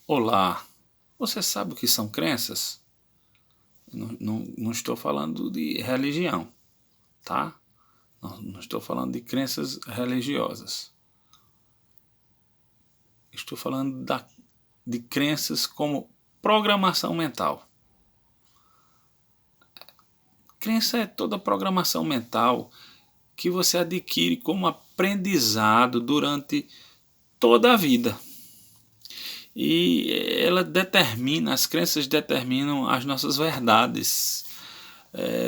Olá, você sabe o que são crenças? Não estou falando de religião, tá? Não estou falando de crenças religiosas. Estou falando de crenças como programação mental. Crença é toda programação mental que você adquire como aprendizado durante toda a vida. E as crenças determinam as nossas verdades,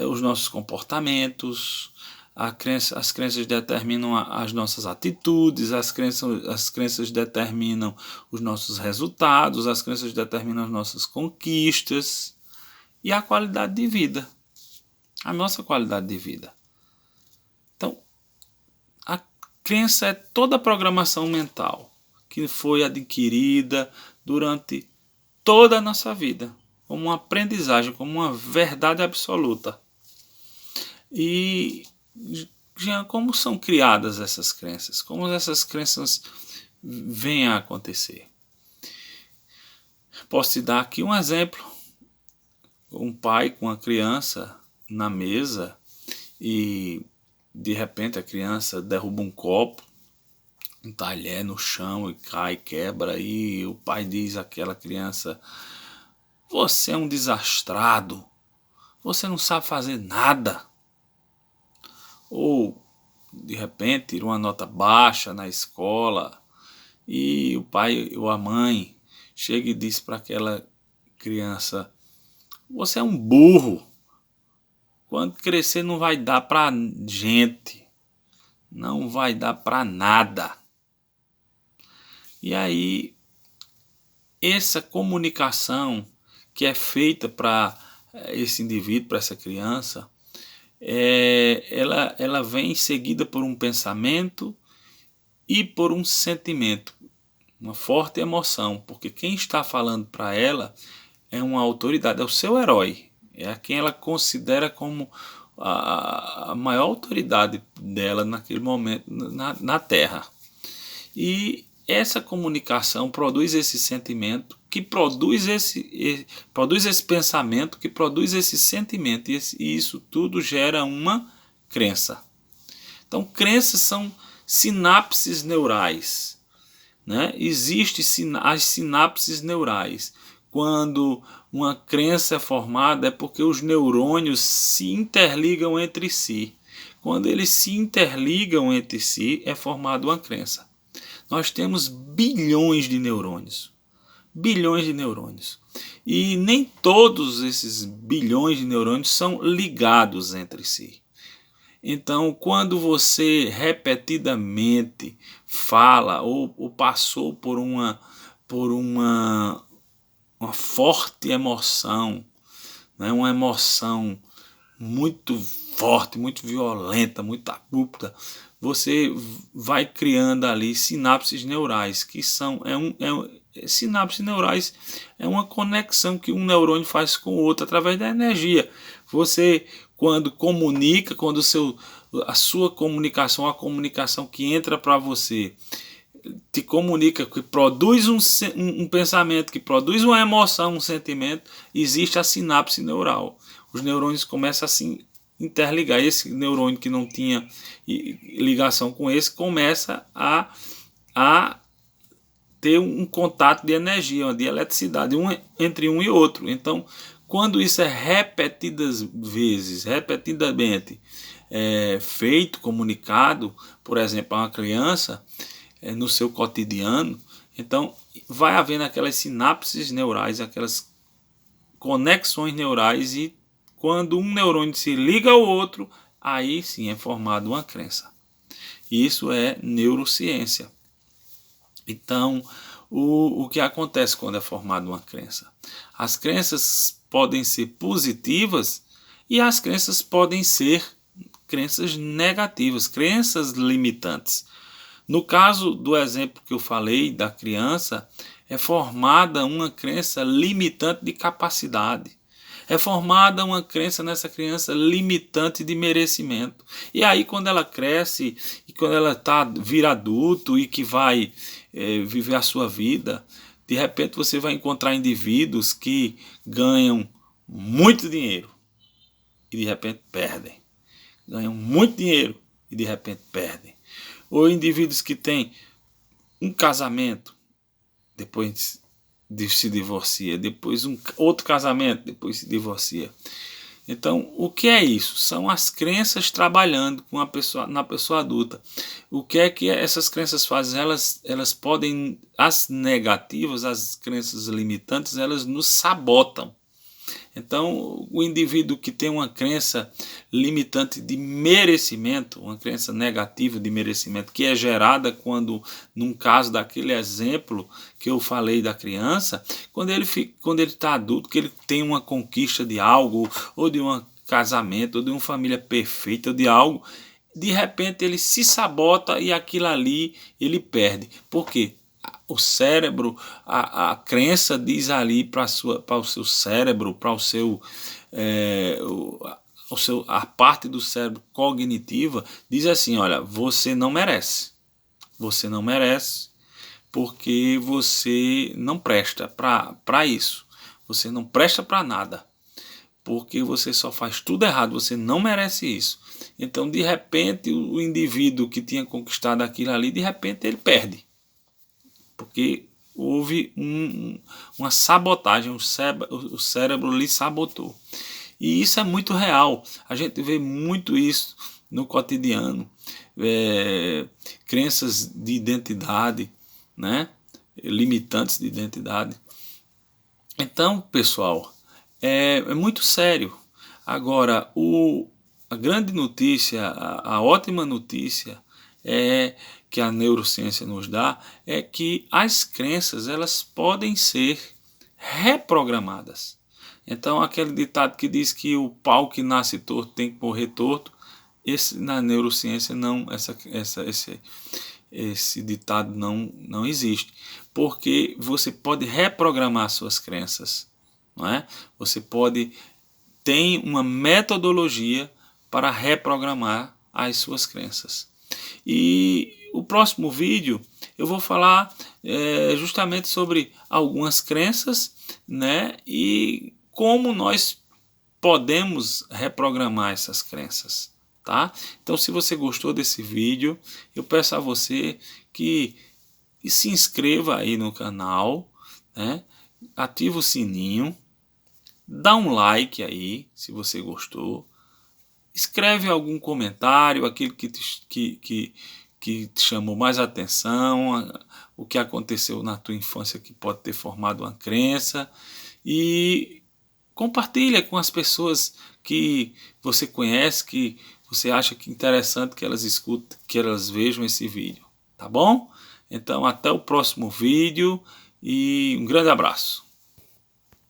os nossos comportamentos, as crenças determinam as nossas atitudes, as crenças determinam os nossos resultados, as crenças determinam as nossas conquistas e a qualidade de vida, a nossa qualidade de vida. Então, a crença é toda a programação mental que foi adquirida durante toda a nossa vida, como uma aprendizagem, como uma verdade absoluta. E Jean, como são criadas essas crenças? Como essas crenças vêm a acontecer? Posso te dar aqui um exemplo. Um pai com a criança na mesa e de repente a criança derruba um copo, um talher no chão e cai, quebra, e o pai diz àquela criança: você é um desastrado, você não sabe fazer nada. Ou de repente tira uma nota baixa na escola e o pai ou a mãe chega e diz para aquela criança: você é um burro, quando crescer não vai dar para gente, não vai dar para nada. E aí essa comunicação que é feita para esse indivíduo, para essa criança, ela vem seguida por um pensamento e por um sentimento, uma forte emoção, porque quem está falando para ela é uma autoridade, é o seu herói, é a quem ela considera como a maior autoridade dela naquele momento na Terra. E essa comunicação produz esse sentimento, que produz esse pensamento, que produz esse sentimento, e isso tudo gera uma crença. Então, crenças são sinapses neurais, né? Existem as sinapses neurais. Quando uma crença é formada é porque os neurônios se interligam entre si. Quando eles se interligam entre si, é formada uma crença. Nós temos bilhões de neurônios. Bilhões de neurônios. E nem todos esses bilhões de neurônios são ligados entre si. Então, quando você repetidamente fala ou passou por uma forte emoção, né? Uma emoção muito forte, muito violenta, muito abrupta, você vai criando ali sinapses neurais, que são sinapses neurais é uma conexão que um neurônio faz com o outro através da energia. Você, quando comunica, quando a sua comunicação, a comunicação que entra para você, te comunica, que produz um pensamento, que produz uma emoção, um sentimento, existe a sinapse neural. Os neurônios começam a se interligar. Esse neurônio que não tinha ligação com esse começa a ter um contato de energia, de eletricidade entre um e outro. Então, quando isso é repetidas vezes, repetidamente feito, comunicado, por exemplo, a uma criança, no seu cotidiano, então vai havendo aquelas sinapses neurais, aquelas conexões neurais, e quando um neurônio se liga ao outro, aí sim é formada uma crença. Isso é neurociência. Então, o que acontece quando é formada uma crença? As crenças podem ser positivas e as crenças podem ser crenças negativas, crenças limitantes. No caso do exemplo que eu falei da criança, é formada uma crença limitante de capacidade. É formada uma crença nessa criança limitante de merecimento. E aí, quando ela cresce e quando ela vira adulto e que vai viver a sua vida, De repente você vai encontrar indivíduos que ganham muito dinheiro e de repente perdem. Ganham muito dinheiro e de repente perdem. Ou indivíduos que têm um casamento, depois se divorcia, depois outro casamento, depois se divorcia. Então, o que é isso? São as crenças trabalhando com na pessoa adulta. O que é que essas crenças fazem? Elas podem, as negativas, as crenças limitantes, elas nos sabotam. Então, o indivíduo que tem uma crença limitante de merecimento, uma crença negativa de merecimento, que é gerada quando, num caso daquele exemplo que eu falei da criança, quando ele está adulto, que ele tem uma conquista de algo, ou de um casamento, ou de uma família perfeita, ou de algo, de repente ele se sabota e aquilo ali ele perde. Por quê? O cérebro, a crença diz ali para o seu cérebro, para a parte do cérebro cognitiva, diz assim: olha, você não merece. Você não merece porque você não presta para isso. Você não presta para nada. Porque você só faz tudo errado, você não merece isso. Então, de repente, o indivíduo que tinha conquistado aquilo ali, de repente ele perde. Porque houve uma sabotagem, o cérebro lhe sabotou. E isso é muito real, a gente vê muito isso no cotidiano, crenças de identidade, né? Limitantes de identidade. Então, pessoal, é muito sério. Agora, a grande notícia, a ótima notícia que a neurociência nos dá é que as crenças elas podem ser reprogramadas. Então, aquele ditado que diz que o pau que nasce torto tem que morrer torto, na neurociência não, esse ditado não existe, porque você pode reprogramar suas crenças, não é? Você tem uma metodologia para reprogramar as suas crenças. E o próximo vídeo eu vou falar justamente sobre algumas crenças, né? E como nós podemos reprogramar essas crenças, tá? Então, se você gostou desse vídeo, eu peço a você que se inscreva aí no canal, né? Ativa o sininho, dá um like aí, se você gostou. Escreve algum comentário, aquilo que te chamou mais atenção, o que aconteceu na tua infância que pode ter formado uma crença, e compartilha com as pessoas que você conhece, que você acha que é interessante que elas escutem, que elas vejam esse vídeo, tá bom? Então até o próximo vídeo e um grande abraço.